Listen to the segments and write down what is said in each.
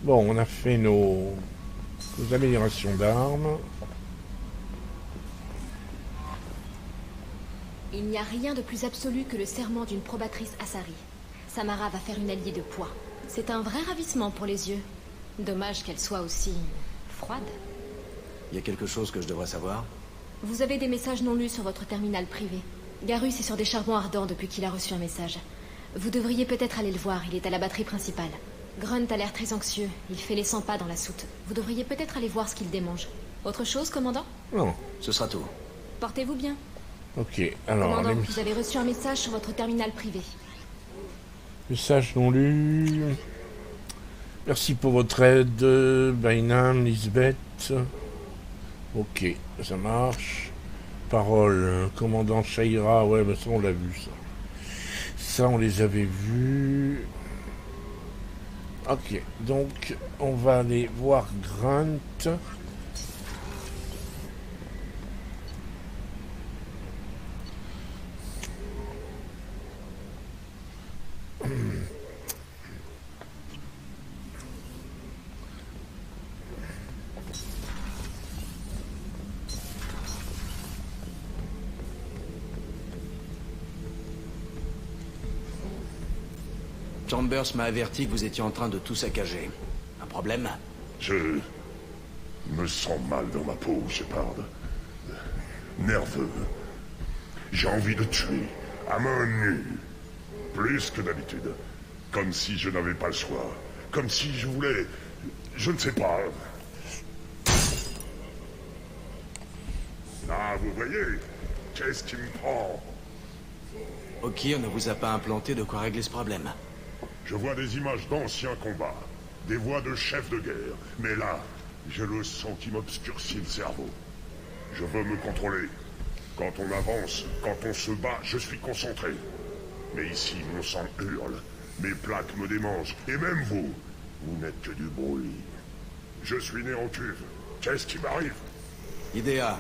Bon, on a fait nos améliorations d'armes. Il n'y a rien de plus absolu que le serment d'une probatrice Asari. Samara va faire une alliée de poids. C'est un vrai ravissement pour les yeux. Dommage qu'elle soit aussi... froide. Y a quelque chose que je devrais savoir? Vous avez des messages non lus sur votre terminal privé. Garus est sur des charbons ardents depuis qu'il a reçu un message. Vous devriez peut-être aller le voir, il est à la batterie principale. Grunt a l'air très anxieux, il fait les 100 pas dans la soute. Vous devriez peut-être aller voir ce qu'il démange. Autre chose, commandant? Non. Ce sera tout. Portez-vous bien. Ok, alors... Commandant, vous avez reçu un message sur votre terminal privé. Message non lu. Merci pour votre aide, Bainam, Lisbeth. Ok, ça marche. Parole, commandant Shaira, ouais, bah ça on l'a vu ça. Ça on les avait vus. Ok, donc on va aller voir Grunt. Chambers m'a averti que vous étiez en train de tout saccager. Un problème? Je me sens mal dans ma peau, Shepard. Nerveux. J'ai envie de tuer, à main nue. Plus que d'habitude. Comme si je n'avais pas le choix. Comme si je voulais... Je ne sais pas. Ah, vous voyez? Qu'est-ce qui me prend? Okir ne vous a pas implanté de quoi régler ce problème. Je vois des images d'anciens combats, des voix de chefs de guerre, mais là, j'ai le sang qui m'obscurcit le cerveau. Je veux me contrôler. Quand on avance, quand on se bat, je suis concentré. Mais ici, mon sang hurle, mes plaques me démangent, et même vous, vous n'êtes que du bruit. Je suis né en cuve. Qu'est-ce qui m'arrive? Idea,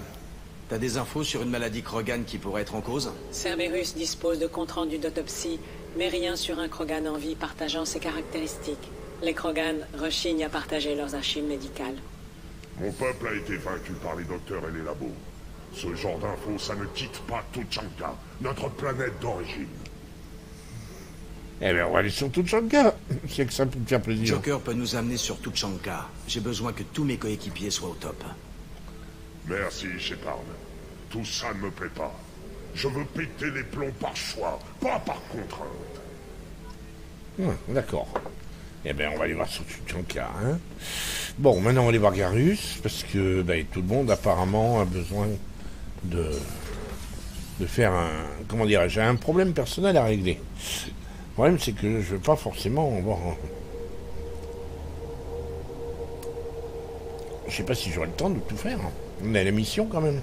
t'as des infos sur une maladie Krogan qui pourrait être en cause? Cerberus dispose de comptes rendus d'autopsie, mais rien sur un Krogan en vie partageant ses caractéristiques. Les Krogan rechignent à partager leurs archives médicales. Mon peuple a été vaincu par les docteurs et les labos. Ce genre d'infos, ça ne quitte pas Tuchanka, notre planète d'origine. Eh bien, on va aller sur Tuchanka. C'est que ça peut me faire plaisir. Joker peut nous amener sur Tuchanka. J'ai besoin que tous mes coéquipiers soient au top. Merci, Shepard. Tout ça ne me plaît pas. Je veux péter les plombs par choix, pas par contrainte. D'accord. Eh bien, on va aller voir sur Tuchanka, hein. Bon, maintenant, on va aller voir Garus, parce que tout le monde, apparemment, a besoin de faire un... Comment dirais-je? J'ai un problème personnel à régler. Le problème, c'est que je veux pas forcément avoir... Je sais pas si j'aurai le temps de tout faire. On a la mission, quand même.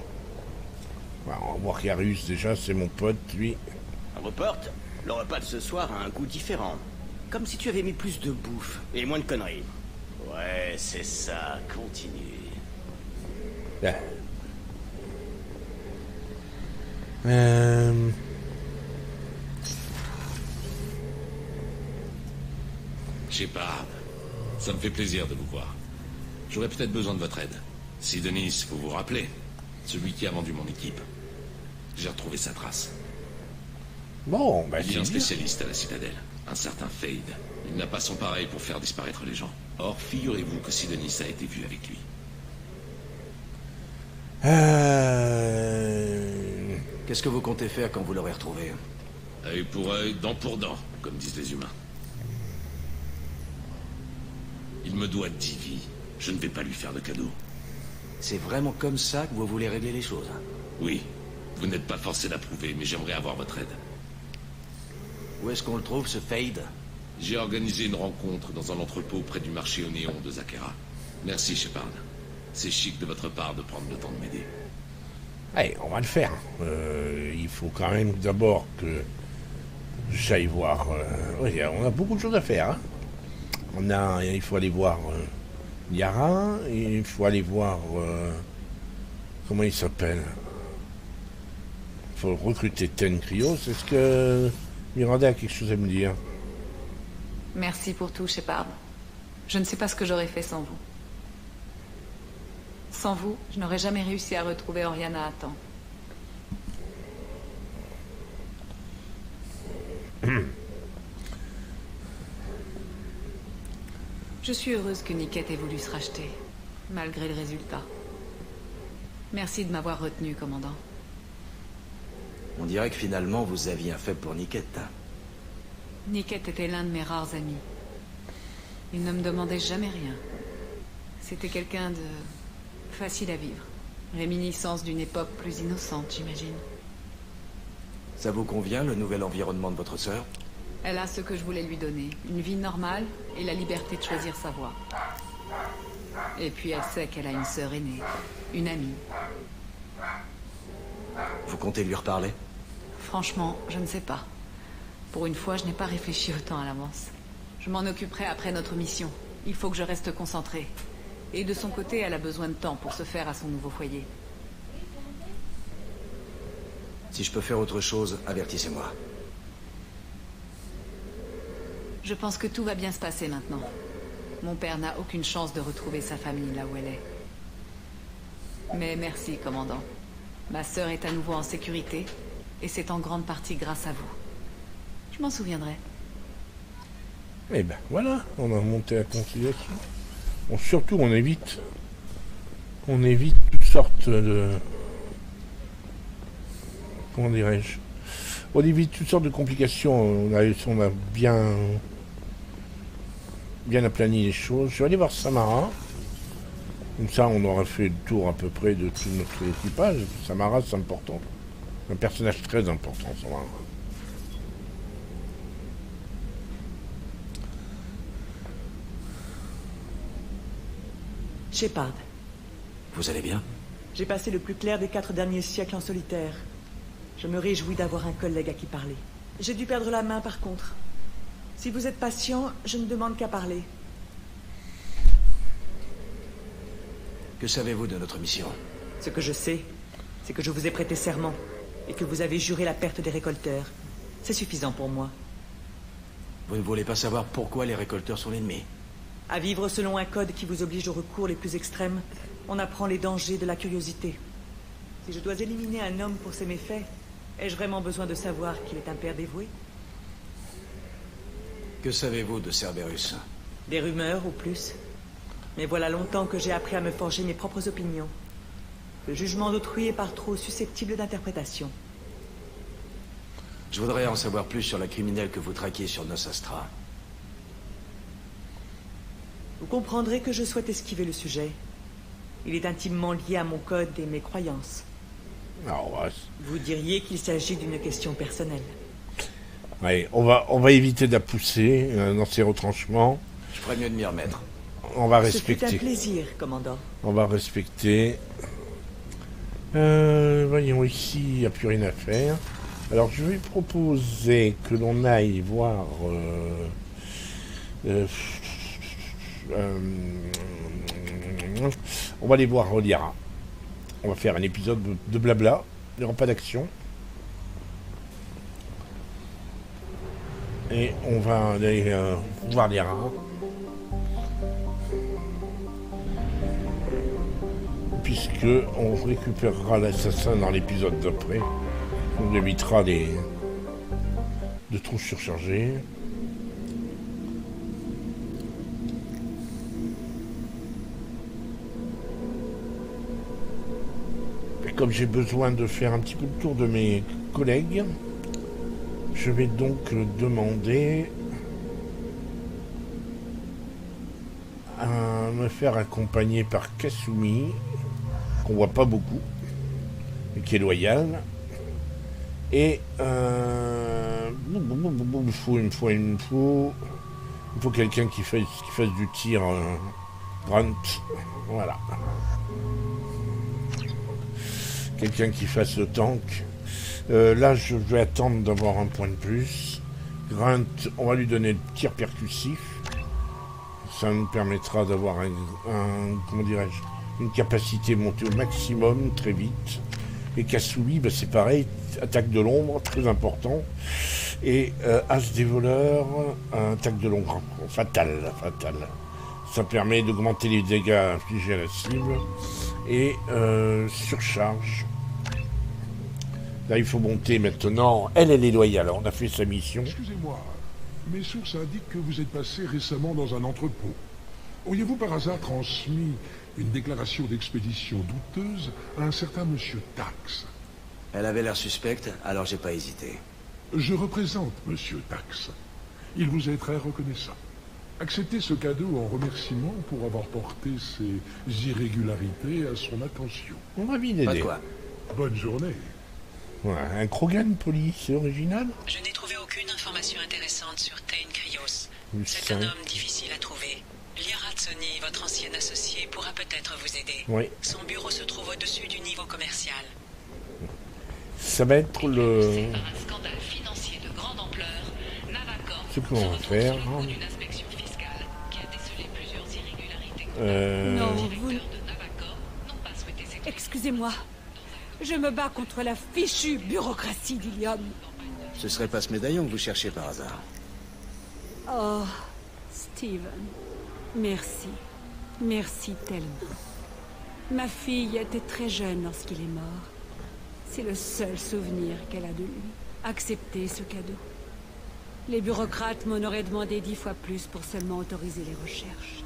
Voilà, on va voir Garus, déjà, c'est mon pote, lui. Report, le repas de ce soir a un goût différent. Comme si tu avais mis plus de bouffe et moins de conneries. Ouais, c'est ça, continue. Shepard, ça me fait plaisir de vous voir. J'aurais peut-être besoin de votre aide. Sidonis, vous vous rappelez? Celui qui a vendu mon équipe. J'ai retrouvé sa trace. Bon, Il y a un c'est bien. spécialiste à la citadelle, un certain Fade. Il n'a pas son pareil pour faire disparaître les gens. Or, figurez-vous que Sidonis a été vu avec lui. Qu'est-ce que vous comptez faire quand vous l'aurez retrouvé? Œil pour œil, dent pour dent, comme disent les humains. Il me doit 10 vies. Je ne vais pas lui faire de cadeau. C'est vraiment comme ça que vous voulez régler les choses? Oui, vous n'êtes pas forcé d'approuver, mais j'aimerais avoir votre aide. Où est-ce qu'on le trouve, ce Fade? J'ai organisé une rencontre dans un entrepôt près du marché au néon de Zakera. Merci, Shepard. C'est chic de votre part de prendre le temps de m'aider. Allez, on va le faire. Il faut quand même d'abord que j'aille voir... oui, on a beaucoup de choses à faire. Hein. Il faut aller voir Yara, et il faut aller voir... comment il s'appelle? Il faut recruter Ten Krios. Est-ce que Miranda a quelque chose à me dire? Merci pour tout, Shepard. Je ne sais pas ce que j'aurais fait sans vous. Sans vous, je n'aurais jamais réussi à retrouver Oriana à temps. Je suis heureuse que Niket ait voulu se racheter, malgré le résultat. Merci de m'avoir retenu, commandant. On dirait que finalement vous aviez un faible pour Niket. Niket était l'un de mes rares amis. Il ne me demandait jamais rien. C'était quelqu'un de facile à vivre. Réminiscence d'une époque plus innocente, j'imagine. Ça vous convient, le nouvel environnement de votre sœur? Elle a ce que je voulais lui donner. Une vie normale et la liberté de choisir sa voie. Et puis elle sait qu'elle a une sœur aînée. Une amie. Vous comptez lui reparler? Franchement, je ne sais pas. Pour une fois, je n'ai pas réfléchi autant à l'avance. Je m'en occuperai après notre mission. Il faut que je reste concentré. Et de son côté, elle a besoin de temps pour se faire à son nouveau foyer. Si je peux faire autre chose, avertissez-moi. Je pense que tout va bien se passer maintenant. Mon père n'a aucune chance de retrouver sa famille là où elle est. Mais merci, commandant. Ma sœur est à nouveau en sécurité, et c'est en grande partie grâce à vous. Je m'en souviendrai. Eh ben voilà, on a monté la conciliation. Bon, surtout, on évite toutes sortes de... Comment dirais-je? On évite toutes sortes de complications. On a bien aplani les choses. Je vais aller voir Samara. Comme ça, on aura fait le tour à peu près de tout notre équipage. Samara, c'est important. Un personnage très important, Samara. Shepard. Vous allez bien? J'ai passé le plus clair des 4 derniers siècles en solitaire. Je me réjouis d'avoir un collègue à qui parler. J'ai dû perdre la main par contre. Si vous êtes patient, je ne demande qu'à parler. Que savez-vous de notre mission? Ce que je sais, c'est que je vous ai prêté serment et que vous avez juré la perte des récolteurs. C'est suffisant pour moi. Vous ne voulez pas savoir pourquoi les récolteurs sont l'ennemi? À vivre selon un code qui vous oblige aux recours les plus extrêmes, on apprend les dangers de la curiosité. Si je dois éliminer un homme pour ses méfaits, ai-je vraiment besoin de savoir qu'il est un père dévoué? Que savez-vous de Cerberus? Des rumeurs, ou plus. Mais voilà longtemps que j'ai appris à me forger mes propres opinions. Le jugement d'autrui est par trop susceptible d'interprétation. Je voudrais en savoir plus sur la criminelle que vous traquiez sur Nos Astra. Vous comprendrez que je souhaite esquiver le sujet. Il est intimement lié à mon code et mes croyances. Vous diriez qu'il s'agit d'une question personnelle. Ouais, on va éviter de la pousser dans ses retranchements. Je ferais mieux de m'y remettre. On va respecter. C'est un plaisir, commandant. On va respecter. Voyons ici, il n'y a plus rien à faire. Alors je vais proposer que l'on aille voir... on va aller voir Liara. On va faire un épisode de blabla. Il n'y aura pas d'action. Et on va aller voir Liara. Puisque on récupérera l'assassin dans l'épisode d'après. On évitera de trop surcharger. Comme j'ai besoin de faire un petit peu le tour de mes collègues, je vais donc demander à me faire accompagner par Kasumi, qu'on voit pas beaucoup, mais qui est loyal. Et il faut quelqu'un qui fasse du tir grunt. Voilà. Quelqu'un qui fasse le tank. Là, je vais attendre d'avoir un point de plus. Grunt, on va lui donner le tir percussif. Ça nous permettra d'avoir comment dirais-je, une capacité montée au maximum très vite. Et Kasumi, c'est pareil, attaque de l'ombre, très important. Et As des voleurs, attaque de l'ombre, fatal. Ça permet d'augmenter les dégâts infligés à la cible. Et surcharge. Là, il faut monter maintenant. Elle est loyale. On a fait sa mission. Excusez-moi, mes sources indiquent que vous êtes passé récemment dans un entrepôt. Auriez-vous par hasard transmis une déclaration d'expédition douteuse à un certain monsieur Tax? Elle avait l'air suspecte, alors j'ai pas hésité. Je représente monsieur Tax. Il vous est très reconnaissant. Acceptez ce cadeau en remerciement pour avoir porté ces irrégularités à son attention. On va bien Pas de aider. quoi. Bonne journée. Ouais, un Krogan poli, c'est original. Je n'ai trouvé aucune information intéressante sur Tain Krios. Le C'est un sein. homme difficile à trouver. Liara Tsoni, votre ancien associé, pourra peut-être vous aider. Oui. Son bureau se trouve au-dessus du niveau commercial. Ça va être le... Par un scandale financier de grande ampleur, Navacor Ce qu'on va faire. d'une inspection fiscale qui a décelé plusieurs irrégularités. Non, Les vous... directeurs de Navacor n'ont pas souhaité s'exprimer. Excusez-moi. Je me bats contre la fichue bureaucratie d'Ilium. Ce serait pas ce médaillon que vous cherchez par hasard. Oh, Steven. Merci. Merci tellement. Ma fille était très jeune lorsqu'il est mort. C'est le seul souvenir qu'elle a de lui. Acceptez ce cadeau. Les bureaucrates m'en auraient demandé 10 fois plus pour seulement autoriser les recherches.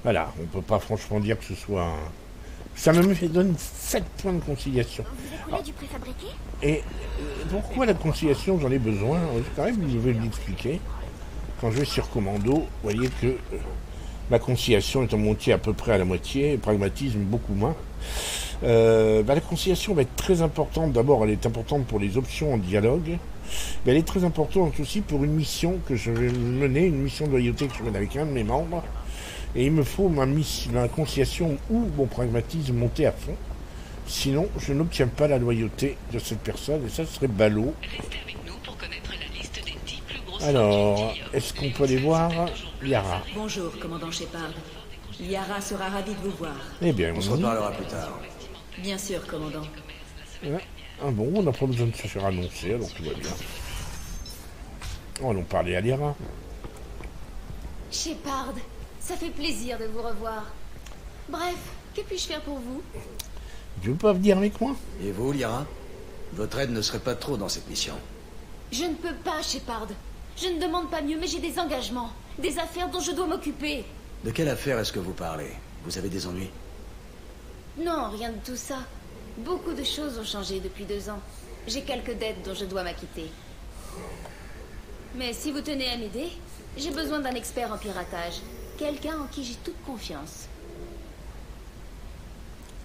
Voilà, on peut pas franchement dire que ce soit un... Ça me fait donne 7 points de conciliation. Vous voulez du préfabriqué? Et pourquoi la conciliation, j'en ai besoin? Quand même, je vais l'expliquer. Quand je vais sur commando, vous voyez que ma conciliation est en montée à peu près à la moitié, et pragmatisme beaucoup moins. La conciliation va être très importante. D'abord, elle est importante pour les options en dialogue, mais elle est très importante aussi pour une mission que je vais mener, une mission de loyauté que je mène avec un de mes membres. Et il me faut ma conciliation ou mon pragmatisme monter à fond. Sinon, je n'obtiens pas la loyauté de cette personne, et ça serait ballot. Restez avec nous pour connaître la liste des 10 plus grosses Alors, fortunes d'Ilium. est-ce qu'on peut aller voir Liara? Bonjour, commandant Shepard. Liara sera ravie de vous voir. Eh bien, On se on y reparlera plus tard. Bien sûr, commandant. va. Ah bon, on n'a pas besoin de se faire annoncer, alors tout va bien. Allons parler à Liara. Shepard, ça fait plaisir de vous revoir. Bref, que puis-je faire pour vous? Tu veux pas venir avec moi? Et vous, Liara? Votre aide ne serait pas trop dans cette mission. Je ne peux pas, Shepard. Je ne demande pas mieux, mais j'ai des engagements. Des affaires dont je dois m'occuper. De quelle affaire est-ce que vous parlez? Vous avez des ennuis? Non, rien de tout ça. Beaucoup de choses ont changé depuis 2 ans. J'ai quelques dettes dont je dois m'acquitter. Mais si vous tenez à m'aider, j'ai besoin d'un expert en piratage. Quelqu'un en qui j'ai toute confiance.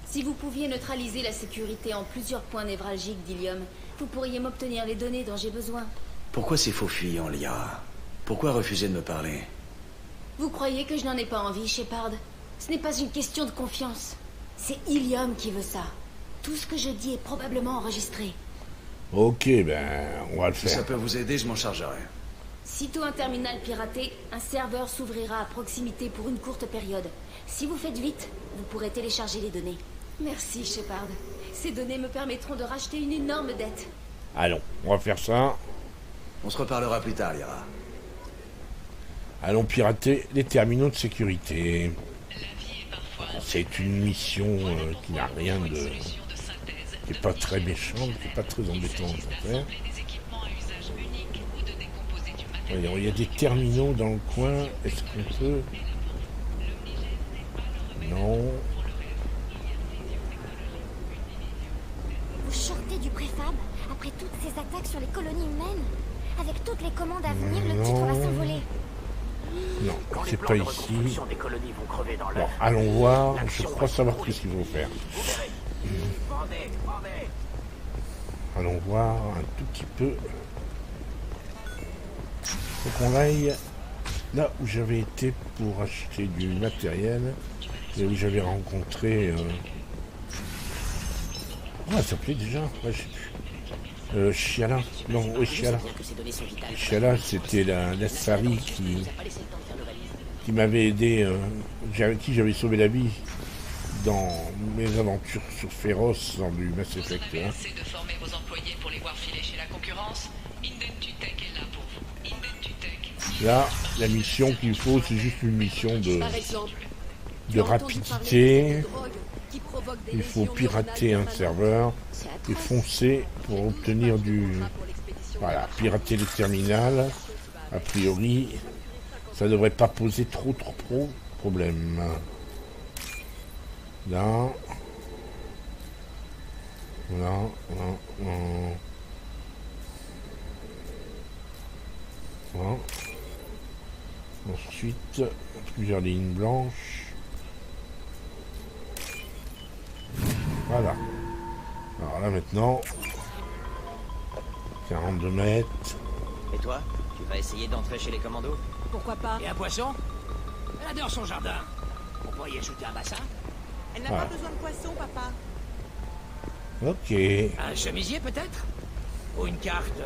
Si vous pouviez neutraliser la sécurité en plusieurs points névralgiques d'Ilium, vous pourriez m'obtenir les données dont j'ai besoin. Pourquoi ces faux fuyants, Liara? Pourquoi refuser de me parler? Vous croyez que je n'en ai pas envie, Shepard? Ce n'est pas une question de confiance. C'est Ilium qui veut ça. Tout ce que je dis est probablement enregistré. Ok, ben, on va le Si ça faire. peut vous aider, je m'en chargerai. Sitôt un terminal piraté, un serveur s'ouvrira à proximité pour une courte période. Si vous faites vite, vous pourrez télécharger les données. Merci, Shepard. Ces données me permettront de racheter une énorme dette. Allons, on va faire ça. On se reparlera plus tard, Liara. Allons pirater les terminaux de sécurité. C'est une mission qui n'a rien de... qui n'est pas très méchante, qui n'est pas très embêtante à faire. Voyons, il y a des terminaux dans le coin. Est-ce qu'on peut... Non. Vous sortez du préfab après toutes ces attaques sur les colonies humaines? Avec toutes les commandes à venir, le titre va s'envoler. Non, c'est pas ici. Bon, allons voir. Je crois savoir ce qu'il faut faire. Allons voir un tout petit peu. Faut qu'on aille là où j'avais été pour acheter du matériel et où j'avais rencontré... Ah, ça s'appelait déjà? Ouais, je sais plus. Chiala. Non, oui, Chiala. Chiala, c'était la Sari qui m'avait aidé, avec qui j'avais sauvé la vie dans mes aventures sur Féroce, dans du Mass Effect 1. de former vos employés pour les voir filer chez la concurrence. Indentutech est là pour vous. Indentutech. Là, La mission qu'il faut, c'est juste une mission Par exemple, de rapidité. Il faut pirater un serveur et foncer pour obtenir du... Voilà, pirater le terminal. A priori, ça devrait pas poser trop problème. Là. Là. Voilà. Ensuite, plusieurs lignes blanches. Voilà. Alors là maintenant, 42 mètres. Et toi, tu vas essayer d'entrer chez les commandos? Pourquoi pas? Et un poisson? Elle adore son jardin. On pourrait y ajouter un bassin? Elle n'a Voilà. pas besoin de poisson, papa. Ok. Un chemisier peut-être? Ou une carte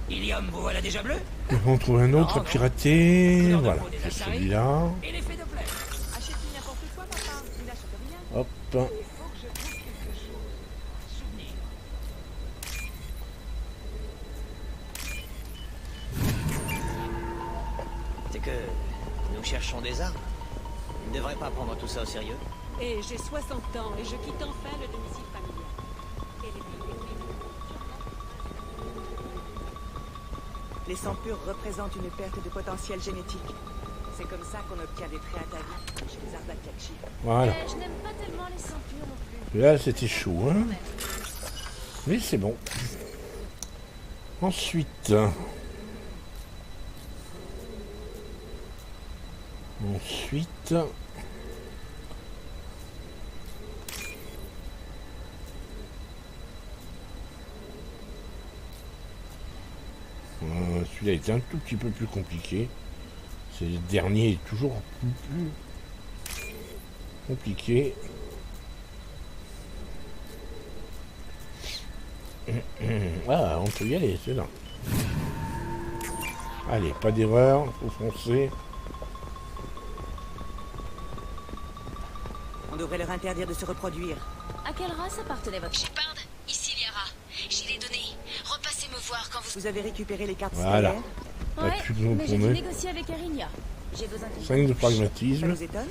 Ilium, vous voilà déjà bleu? On va en trouver un autre à Non, non. pirater. Couleur de Voilà, peau des c'est Assaris. celui-là. Et l'effet de plaie. Achète-lui n'importe quoi, papa. Il n'achète rien. Hop. Il faut que je trouve quelque chose. Souvenir. C'est que nous cherchons des armes. On ne devrait pas prendre tout ça au sérieux. Et j'ai 60 ans et je quitte enfin le domicile familial. Et les Les sangs purs représentent une perte de potentiel génétique. C'est comme ça qu'on obtient des traits ataviques chez les Ardakakshi. Voilà. Je n'aime pas tellement les sangs purs non plus. Là, c'était chaud, hein. Mais c'est bon. Ensuite. Celui-là est un tout petit peu plus compliqué. C'est le dernier est toujours plus compliqué. Ah, on peut y aller, c'est là. Allez, pas d'erreur, faut foncer. On devrait leur interdire de se reproduire. À quelle race appartenait votre... Shepard, ici Liara. J'ai les données. Repassez me voir quand vous... Vous avez récupéré les cartes Voilà. stellaires? Ouais, plus besoin de mais j'ai dû tourner. négocier avec Erinia. J'ai besoin de... 5 de Ça pragmatisme. nous étonne?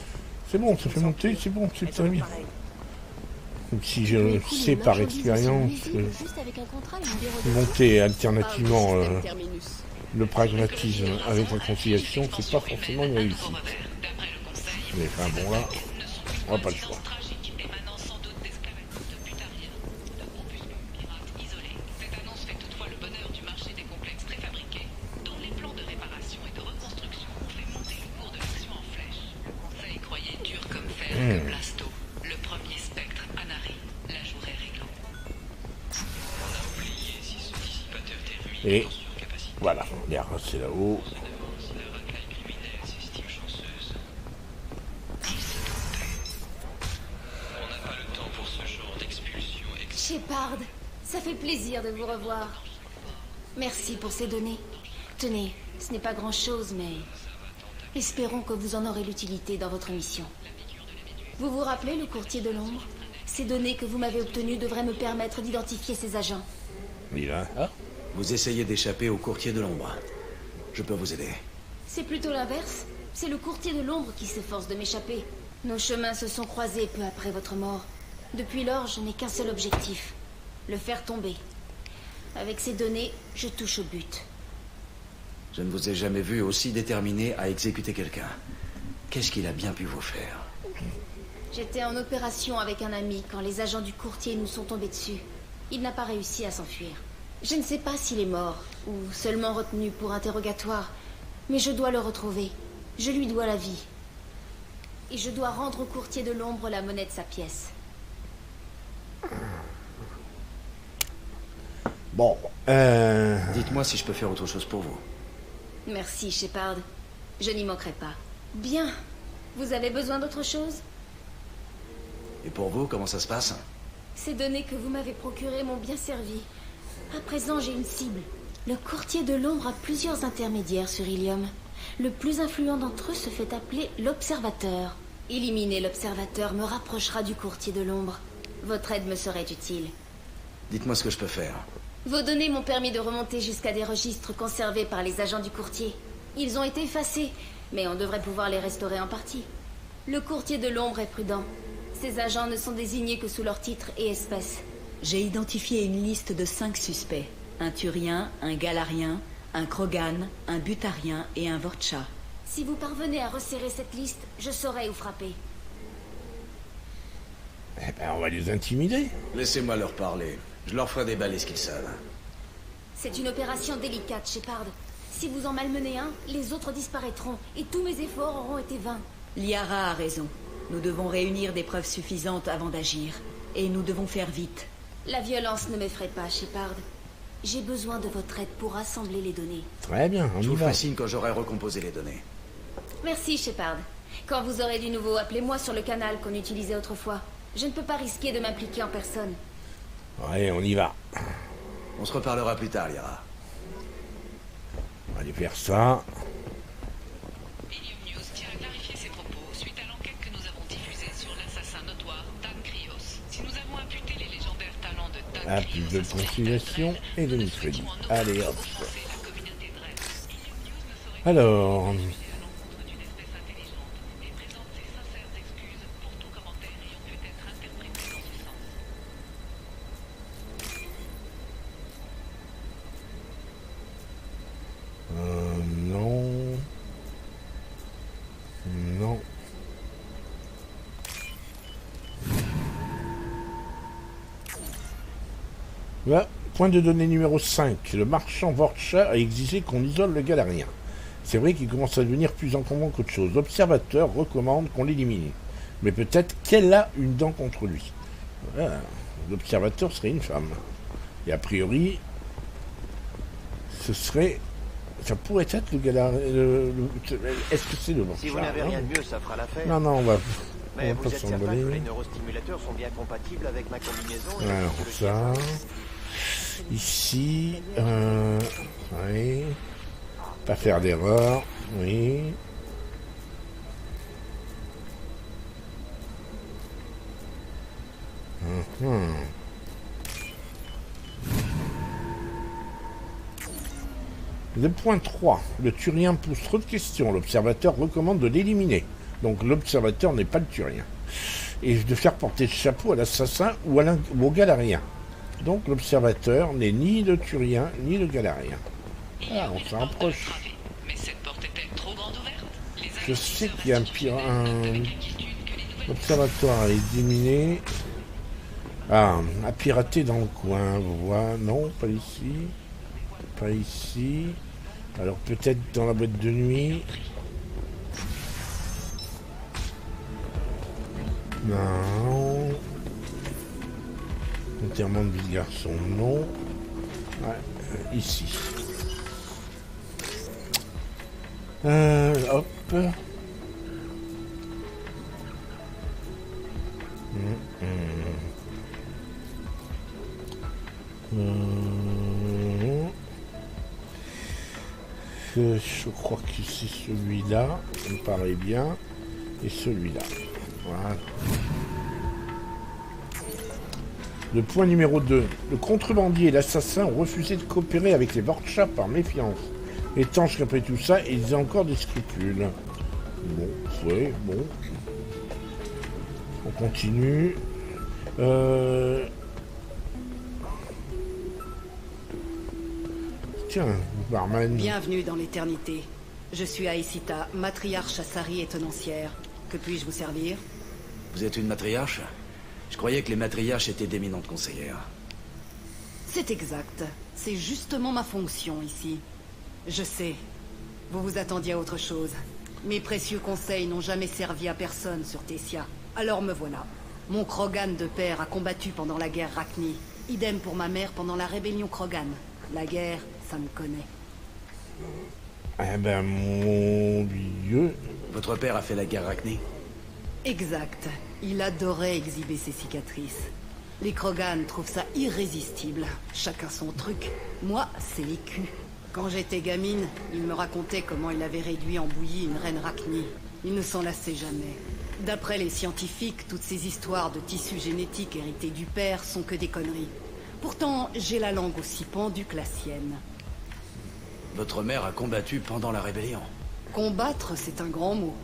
C'est bon, ça fait monter, c'est bon, c'est Elles très sont bien. pareilles. Donc si je sais par expérience Juste avec un contrat, une dérogation. monter alternativement Terminus. le pragmatisme avec la conciliation, c'est pas forcément une réussite. Mais enfin bon là, on n'a pas le choix. Le premier spectre Anari, la journée réglant. On a oublié si ce dissipateur thermique Et en surcapacité. voilà, l'air c'est là-haut. Leur racaille criminelle s'estime chanceuse. On n'a pas le temps pour ce genre d'expulsion. Shepard, ça fait plaisir de vous revoir. Merci pour ces données. Tenez, ce n'est pas grand-chose, mais... espérons que vous en aurez l'utilité dans votre mission. Vous vous rappelez le courtier de l'ombre? Ces données que vous m'avez obtenues devraient me permettre d'identifier ces agents. Il là. Ah. Vous essayez d'échapper au courtier de l'ombre. Je peux vous aider. C'est plutôt l'inverse. C'est le courtier de l'ombre qui s'efforce de m'échapper. Nos chemins se sont croisés peu après votre mort. Depuis lors, je n'ai qu'un seul objectif. Le faire tomber. Avec ces données, je touche au but. Je ne vous ai jamais vu aussi déterminé à exécuter quelqu'un. Qu'est-ce qu'il a bien pu vous faire? J'étais en opération avec un ami quand les agents du courtier nous sont tombés dessus. Il n'a pas réussi à s'enfuir. Je ne sais pas s'il est mort ou seulement retenu pour interrogatoire, mais je dois le retrouver. Je lui dois la vie. Et je dois rendre au courtier de l'ombre la monnaie de sa pièce. Bon, Dites-moi si je peux faire autre chose pour vous. Merci, Shepard. Je n'y manquerai pas. Bien. Vous avez besoin d'autre chose? Et pour vous, comment ça se passe? Ces données que vous m'avez procurées m'ont bien servi. À présent, j'ai une cible. Le courtier de l'ombre a plusieurs intermédiaires sur Ilium. Le plus influent d'entre eux se fait appeler l'Observateur. Éliminer l'Observateur me rapprochera du courtier de l'ombre. Votre aide me serait utile. Dites-moi ce que je peux faire. Vos données m'ont permis de remonter jusqu'à des registres conservés par les agents du courtier. Ils ont été effacés, mais on devrait pouvoir les restaurer en partie. Le courtier de l'ombre est prudent. Ces agents ne sont désignés que sous leur titre et espèce. J'ai identifié une liste de 5 suspects. Un Turien, un Galarien, un Krogan, un Butarien et un Vorcha. Si vous parvenez à resserrer cette liste, je saurai où frapper. Eh ben, on va les intimider. Laissez-moi leur parler. Je leur ferai déballer ce qu'ils savent. C'est une opération délicate, Shepard. Si vous en malmenez un, les autres disparaîtront, et tous mes efforts auront été vains. Liara a raison. Nous devons réunir des preuves suffisantes avant d'agir. Et nous devons faire vite. La violence ne m'effraie pas, Shepard. J'ai besoin de votre aide pour rassembler les données. Très bien, on y va. Je vous ferai signe quand j'aurai recomposé les données. Merci, Shepard. Quand vous aurez du nouveau, appelez-moi sur le canal qu'on utilisait autrefois. Je ne peux pas risquer de m'impliquer en personne. Ouais, on y va. On se reparlera plus tard, Liara. On va aller faire ça. Ilium News tient à clarifier ses propos suite à l'enquête que nous avons diffusée sur l'assassin notoire Dan Krios. Si nous avons imputé les légendaires talents de Dan Ah, plus de conciliation et de microcrédit. Allez, hop. Alors... non. Non. Là, point de données numéro 5. Le marchand Vorcha a exigé qu'on isole le Galarien. C'est vrai qu'il commence à devenir plus encombrant qu'autre chose. L'observateur recommande qu'on l'élimine. Mais peut-être qu'elle a une dent contre lui. Voilà. L'observateur serait une femme. Et a priori, ce serait... Ça pourrait être le Galarien... Est-ce que c'est le Vorcha? Si vous n'avez rien de mieux, ça fera l'affaire. Non, non, on va Mais pas vous êtes certain que s'envoler. les neurostimulateurs sont bien compatibles avec ma combinaison et Alors avec le ça... Ici... oui... Pas faire d'erreur, oui... Le point 3. Le Turien pose trop de questions. L'observateur recommande de l'éliminer. Donc l'observateur n'est pas le Turien. Et de faire porter le chapeau à l'assassin ou au Galarien. Donc l'observateur n'est ni le Turien ni le Galarien. Ah, on s'en rapproche. Mais cette porte est-elle trop grande ouverte? Je sais qu'il y a un observatoire à éliminer. Ah, à pirater dans le coin. Voilà. Non, pas ici. Pas ici. Alors peut-être dans la boîte de nuit. Non. Enterrement de vie de garçon, non. Ouais, ici. Hop. Je crois que c'est celui-là, ça me paraît bien, et celui-là. Voilà. Le point numéro 2. Le contrebandier et l'assassin ont refusé de coopérer avec les Vorcha par méfiance. Étanche qu'après tout ça, ils ont encore des scrupules. Bon, ouais, bon. On continue. Tiens, barman. Bienvenue dans l'éternité. Je suis Aïsita, matriarche Assari et tenancière. Que puis-je vous servir? Vous êtes une matriarche? Je croyais que les matriarches étaient d'éminentes conseillères. C'est exact. C'est justement ma fonction ici. Je sais. Vous vous attendiez à autre chose. Mes précieux conseils n'ont jamais servi à personne sur Tessia. Alors me voilà. Mon Krogan de père a combattu pendant la guerre Rachni. Idem pour ma mère pendant la rébellion Krogan. La guerre, ça me connaît. Eh ben, mon Dieu. Votre père a fait la guerre Rachni? Exact. Il adorait exhiber ses cicatrices. Les Krogan trouvent ça irrésistible. Chacun son truc. Moi, c'est les culs. Quand j'étais gamine, il me racontait comment il avait réduit en bouillie une reine Rachni. Il ne s'en lassait jamais. D'après les scientifiques, toutes ces histoires de tissus génétiques hérités du père sont que des conneries. Pourtant, j'ai la langue aussi pendue que la sienne. Votre mère a combattu pendant la rébellion. Combattre, c'est un grand mot.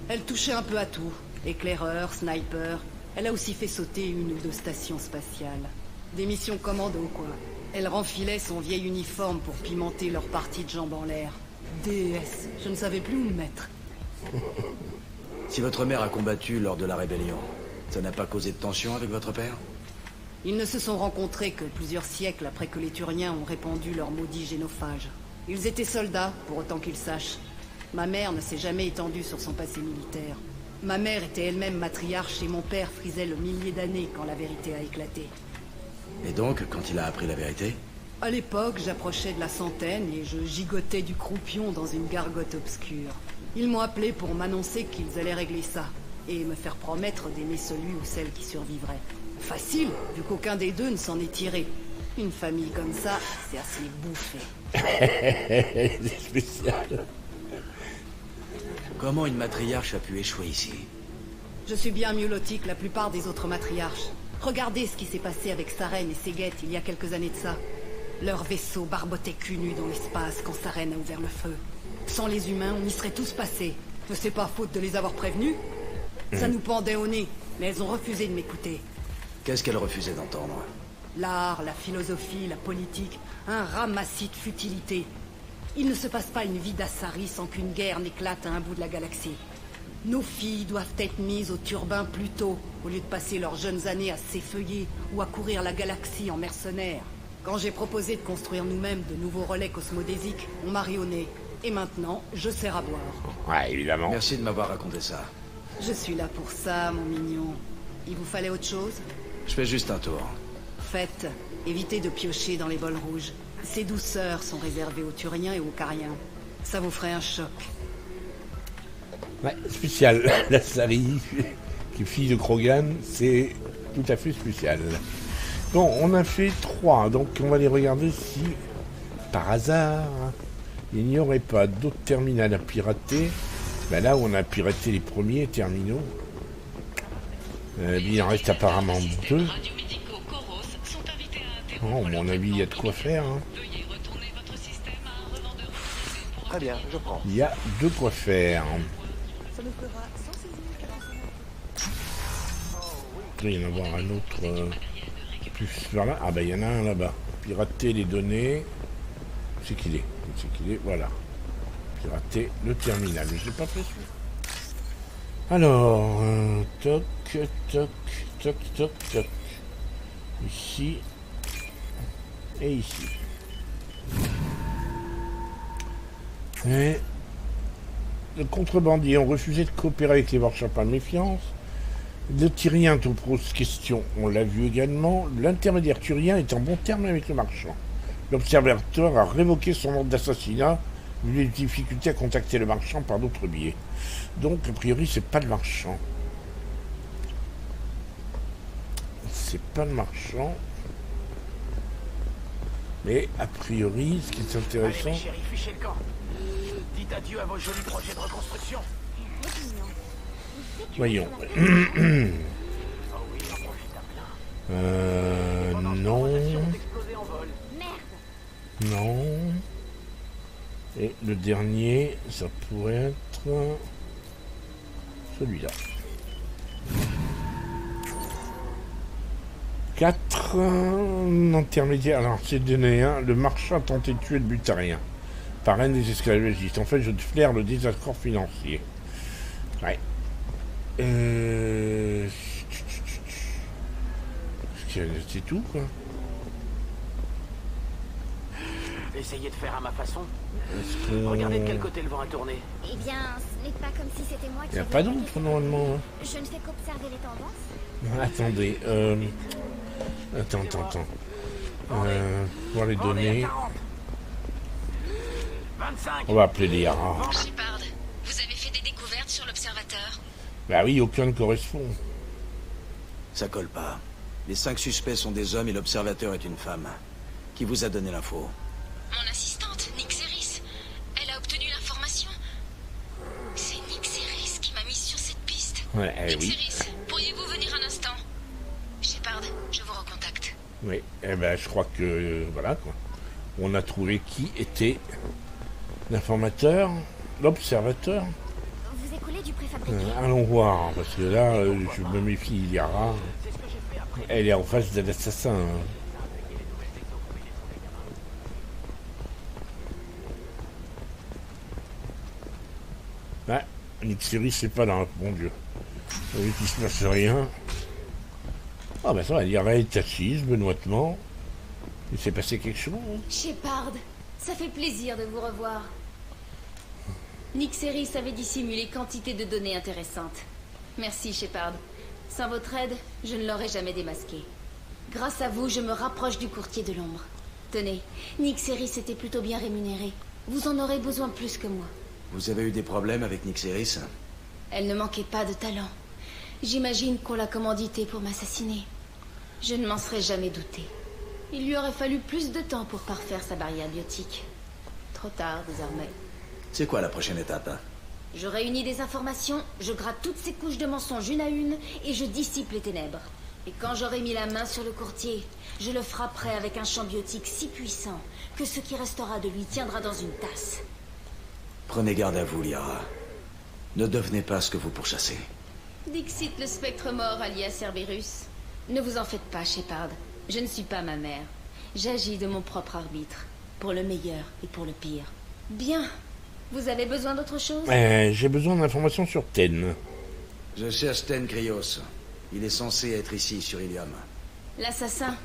Elle touchait un peu à tout. Éclaireur, sniper. Elle a aussi fait sauter 1 ou 2 stations spatiales. Des missions commando, quoi. Elle renfilait son vieil uniforme pour pimenter leur partie de jambes en l'air. DS, je ne savais plus où me mettre. Si votre mère a combattu lors de la rébellion, ça n'a pas causé de tension avec votre père? Ils ne se sont rencontrés que plusieurs siècles après que les Turiens ont répandu leur maudit génophage. Ils étaient soldats, pour autant qu'ils sachent. Ma mère ne s'est jamais étendue sur son passé militaire. Ma mère était elle-même matriarche et mon père frisait le millier d'années quand la vérité a éclaté. Et donc, quand il a appris la vérité? À l'époque, j'approchais de la centaine et je gigotais du croupion dans une gargote obscure. Ils m'ont appelé pour m'annoncer qu'ils allaient régler ça et me faire promettre d'aimer celui ou celle qui survivrait. Facile, vu qu'aucun des deux ne s'en est tiré. Une famille comme ça, c'est assez bouffé. C'est spécial. Comment une matriarche a pu échouer ici? Je suis bien mieux lotie que la plupart des autres matriarches. Regardez ce qui s'est passé avec Saren et Seget il y a quelques années de ça. Leur vaisseau barbotait cul nu dans l'espace quand Saren a ouvert le feu. Sans les humains, on y serait tous passés. Ne c'est pas faute de les avoir prévenus. Ça nous pendait au nez, mais elles ont refusé de m'écouter. Qu'est-ce qu'elle refusait d'entendre? L'art, la philosophie, la politique, un ramassis de futilités. Il ne se passe pas une vie d'Assari sans qu'une guerre n'éclate à un bout de la galaxie. Nos filles doivent être mises au turbin plus tôt, au lieu de passer leurs jeunes années à s'effeuiller ou à courir la galaxie en mercenaires. Quand j'ai proposé de construire nous-mêmes de nouveaux relais cosmodésiques, on m'a ri au nez. Et maintenant, je sers à boire. Ouais, évidemment. Merci de m'avoir raconté ça. Je suis là pour ça, mon mignon. Il vous fallait autre chose? Je fais juste un tour. Faites. Évitez de piocher dans les bols rouges. Ces douceurs sont réservées aux Turiens et aux Cariens. Ça vous ferait un choc. Ouais, spécial. La Sari, qui est fille de Krogan, c'est tout à fait spécial. Bon, on a fait 3, donc on va les regarder si, par hasard, il n'y aurait pas d'autres terminals à pirater. Ben là où on a piraté les premiers terminaux, il en reste apparemment 2. Oh, à mon avis, il y a de quoi faire. Hein. Très bien, je prends. Il y a de quoi faire. Il y en a avoir un autre plus vers là. Ah ben il y en a un là-bas. Pirater les données. C'est qu'il est. C'est qu'il est. Voilà. Pirater le terminal. Je n'ai pas fait celui. Alors, toc, toc, toc, toc, toc. Ici. Et ici. Et le contrebandier ont refusé de coopérer avec les marchands par méfiance. Le Tyrien te pose question, on l'a vu également. L'intermédiaire Tyrien est en bon terme avec le marchand. L'observateur a révoqué son ordre d'assassinat, vu les difficultés à contacter le marchand par d'autres biais. Donc, a priori, c'est pas le marchand. C'est pas le marchand. Mais, a priori, ce qui est intéressant... Allez, mes chéris, fichez le camp. Dites adieu à vos jolis projets de reconstruction. Voyons. Non. Non. Et le dernier, ça pourrait être celui-là. 4 intermédiaires. Alors, c'est donné, hein. Le marchand a tenté de tuer le butarien. Par un des esclavagistes. En fait, je flaire le désaccord financier. Ouais. C'est tout, quoi. Essayez de faire à ma façon. Regardez de quel côté le vent a tourné. Eh bien, ce n'est pas comme si c'était moi qui... Il n'y a pas d'autre, normalement. Hein. Je ne fais qu'observer les tendances. Attendez. Attends. Voir les données. On va appeler les haras. Bon, Shepard, vous avez fait des découvertes sur l'observateur? Bah oui, aucun ne correspond. Ça colle pas. Les 5 suspects sont des hommes et l'observateur est une femme. Qui vous a donné l'info? Mon assistante, Nyxeris. Elle a obtenu l'information. C'est Nyxeris qui m'a mise sur cette piste. Ouais, Nyxeris, pourriez-vous venir un instant? Shepard, je vous recontacte. Oui, eh ben je crois que voilà quoi. On a trouvé qui était L'informateur, l'observateur. Vous écoulez du préfabriqué. Allons voir, parce que là, je me méfie, Liara. Elle est en face de l'assassin. Ouais, Nyxeris, c'est pas là, mon Dieu. Oui, qu'il se passe rien. Ah ben ça va, Liara est assise, benoîtement. Il s'est passé quelque chose. Shepard, ça fait plaisir de vous revoir. Nyxeris avait dissimulé quantité de données intéressantes. Merci, Shepard. Sans votre aide, je ne l'aurais jamais démasqué. Grâce à vous, je me rapproche du courtier de l'ombre. Tenez, Nyxeris était plutôt bien rémunérée. Vous en aurez besoin plus que moi. Vous avez eu des problèmes avec Nyxeris? Elle ne manquait pas de talent. J'imagine qu'on l'a commanditée pour m'assassiner. Je ne m'en serais jamais douté. Il lui aurait fallu plus de temps pour parfaire sa barrière biotique. Trop tard, désormais. C'est quoi la prochaine étape? Je réunis des informations, je gratte toutes ces couches de mensonges une à une, et je dissipe les ténèbres. Et quand j'aurai mis la main sur le courtier, je le frapperai avec un champ biotique si puissant que ce qui restera de lui tiendra dans une tasse. Prenez garde à vous, Liara. Ne devenez pas ce que vous pourchassez. Dixit le spectre mort alias Cerberus. Ne vous en faites pas, Shepard. Je ne suis pas ma mère. J'agis de mon propre arbitre, pour le meilleur et pour le pire. Bien. Vous avez besoin d'autre chose? J'ai besoin d'informations sur Ten. Je cherche Ten Kryos. Il est censé être ici, sur Ilium. L'assassin?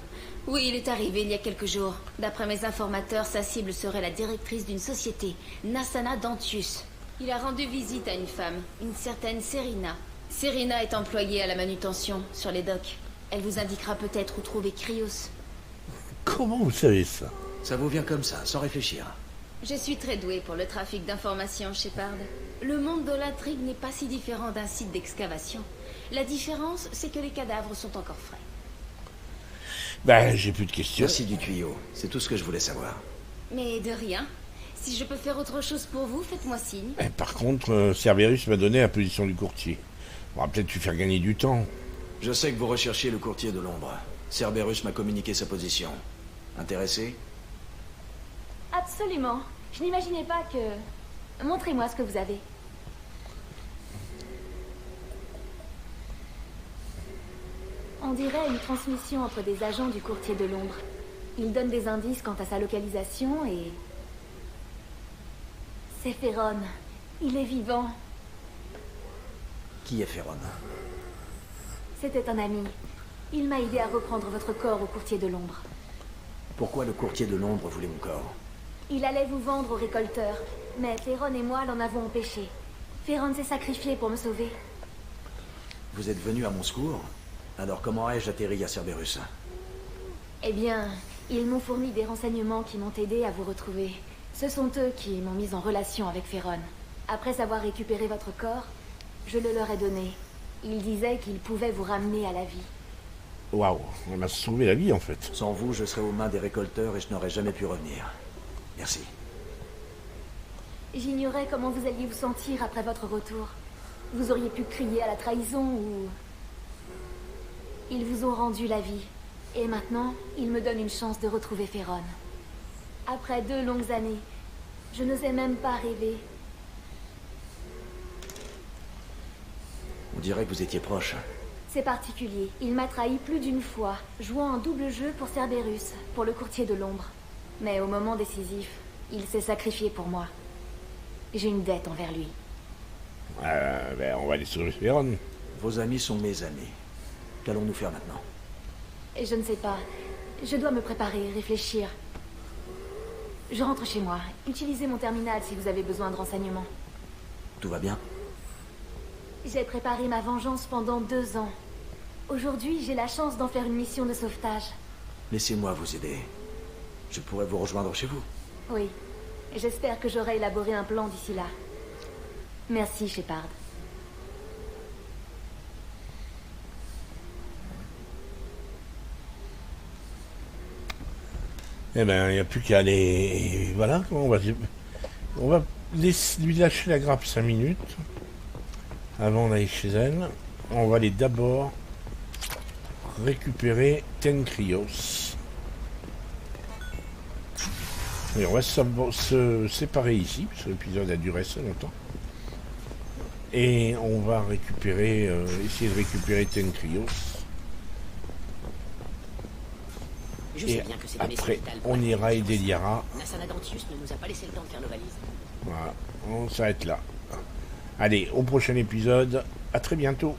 Oui, il est arrivé il y a quelques jours. D'après mes informateurs, sa cible serait la directrice d'une société, Nassana Dantius. Il a rendu visite à une femme, une certaine Serena. Serena est employée à la manutention, sur les docks. Elle vous indiquera peut-être où trouver Kryos. Comment vous savez ça? Ça vous vient comme ça, sans réfléchir. Je suis très doué pour le trafic d'informations, Shepard. Le monde de l'intrigue n'est pas si différent d'un site d'excavation. La différence, c'est que les cadavres sont encore frais. Bah, j'ai plus de questions. Merci du tuyau, c'est tout ce que je voulais savoir. Mais de rien. Si je peux faire autre chose pour vous, faites-moi signe. Par contre, Cerberus m'a donné la position du courtier. On va peut-être lui faire gagner du temps. Je sais que vous recherchez le courtier de l'ombre. Cerberus m'a communiqué sa position. Intéressé? Absolument. Je n'imaginais pas que... Montrez-moi ce que vous avez. On dirait une transmission entre des agents du courtier de l'ombre. Il donne des indices quant à sa localisation et... C'est Féron. Il est vivant. Qui est Féron? C'était un ami. Il m'a aidé à reprendre votre corps au courtier de l'ombre. Pourquoi le courtier de l'ombre voulait mon corps? Il allait vous vendre au récolteur, mais Féron et moi l'en avons empêché. Féron s'est sacrifié pour me sauver. Vous êtes venu à mon secours? Alors comment ai-je atterri à Cerberus? Eh bien, ils m'ont fourni des renseignements qui m'ont aidé à vous retrouver. Ce sont eux qui m'ont mis en relation avec Féron. Après avoir récupéré votre corps, je le leur ai donné. Ils disaient qu'ils pouvaient vous ramener à la vie. Waouh, on m'a sauvé la vie en fait. Sans vous, je serais aux mains des récolteurs et je n'aurais jamais pu revenir. Merci. J'ignorais comment vous alliez vous sentir après votre retour. Vous auriez pu crier à la trahison ou... Ils vous ont rendu la vie. Et maintenant, ils me donnent une chance de retrouver Féron. Après 2 longues années, je n'osais même pas rêver. On dirait que vous étiez proche. C'est particulier. Il m'a trahi plus d'une fois, jouant un double jeu pour Cerberus, pour le courtier de l'ombre. Mais au moment décisif, il s'est sacrifié pour moi. J'ai une dette envers lui. On va aller sauver Féron. Vos amis sont mes amis. Qu'allons-nous faire maintenant? Et je ne sais pas. Je dois me préparer, réfléchir. Je rentre chez moi. Utilisez mon terminal si vous avez besoin de renseignements. Tout va bien? J'ai préparé ma vengeance pendant 2 ans. Aujourd'hui, j'ai la chance d'en faire une mission de sauvetage. Laissez-moi vous aider. Je pourrais vous rejoindre chez vous. Oui. J'espère que j'aurai élaboré un plan d'ici là. Merci, Shepard. Eh ben, il n'y a plus qu'à aller... Voilà, on va lui lâcher la grappe 5 minutes. Avant d'aller chez elle. On va aller d'abord récupérer Ten Kryos. Et on va se séparer ici, parce que l'épisode a duré assez longtemps. Et on va récupérer, essayer de récupérer Tenkrios. Et après, on ira aider Liara. Nassana Dantius ne nous a pas laissé le temps de faire nos valises. Voilà, on s'arrête là. Allez, au prochain épisode. À très bientôt.